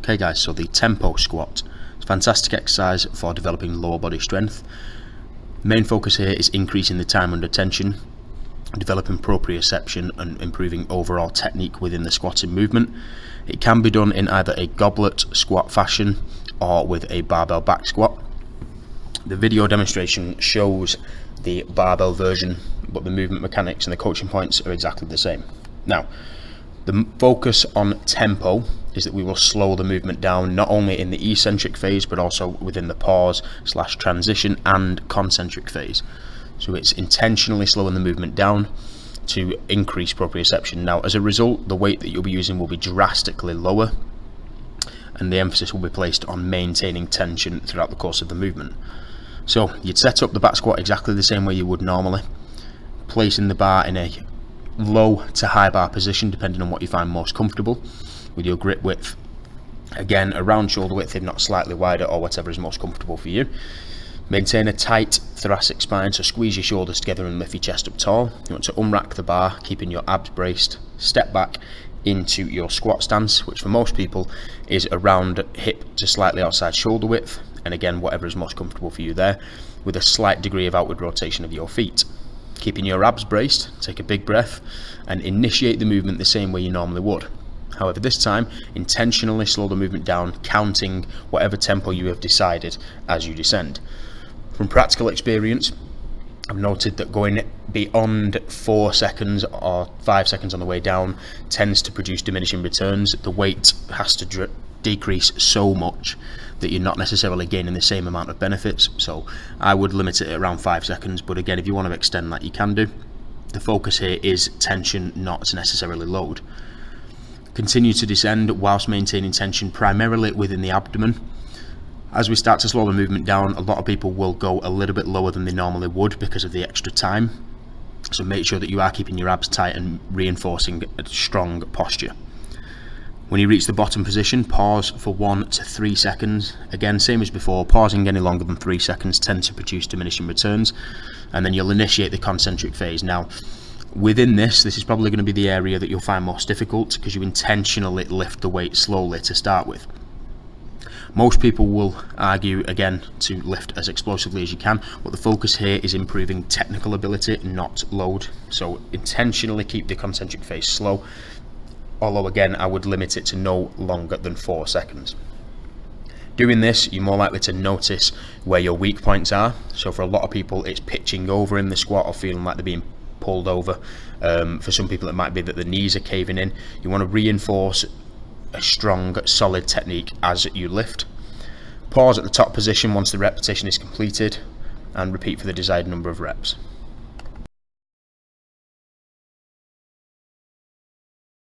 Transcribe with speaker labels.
Speaker 1: Okay guys, so the tempo squat is a fantastic exercise for developing lower body strength. The main focus here is increasing the time under tension, developing proprioception and improving overall technique within the squatting movement. It can be done in either a goblet squat fashion or with a barbell back squat. The video demonstration shows the barbell version, but the movement mechanics and the coaching points are exactly the same. Now, the focus on tempo is that we will slow the movement down, not only in the eccentric phase, but also within the pause / transition and concentric phase. So it's intentionally slowing the movement down to increase proprioception. Now, as a result, the weight that you'll be using will be drastically lower, and the emphasis will be placed on maintaining tension throughout the course of the movement. So you'd set up the back squat exactly the same way you would normally, placing the bar in a low to high bar position depending on what you find most comfortable, with your grip width again around shoulder width, if not slightly wider, or whatever is most comfortable for you. Maintain a tight thoracic spine, so squeeze your shoulders together and lift your chest up tall. You want to unrack the bar, keeping your abs braced. Step back into your squat stance, which for most people is around hip to slightly outside shoulder width, and again whatever is most comfortable for you there, with a slight degree of outward rotation of your feet. Keeping your abs braced, take a big breath and initiate the movement the same way you normally would. However, this time intentionally slow the movement down, counting whatever tempo you have decided as you descend. From practical experience, I've noted that going beyond 4 seconds or 5 seconds on the way down tends to produce diminishing returns. The weight has to decrease so much that you're not necessarily gaining the same amount of benefits. So I would limit it at around 5 seconds, but again, if you want to extend that, you can do. The focus here is tension, not necessarily load. Continue to descend whilst maintaining tension primarily within the abdomen. As we start to slow the movement down, a lot of people will go a little bit lower than they normally would because of the extra time. So make sure that you are keeping your abs tight and reinforcing a strong posture. When you reach the bottom position, pause for 1 to 3 seconds. Again, same as before, pausing any longer than 3 seconds tends to produce diminishing returns, and then you'll initiate the concentric phase. Now, within this is probably going to be the area that you'll find most difficult because you intentionally lift the weight slowly to start with. Most people will argue again to lift as explosively as you can, but the focus here is improving technical ability, not load. So intentionally keep the concentric phase slow, although again I would limit it to no longer than 4 seconds. Doing this, you're more likely to notice where your weak points are. So for a lot of people it's pitching over in the squat or feeling like they're being pulled over. For some people it might be that the knees are caving in. You want to reinforce a strong, solid technique as you lift. Pause at the top position once the repetition is completed and repeat for the desired number of reps.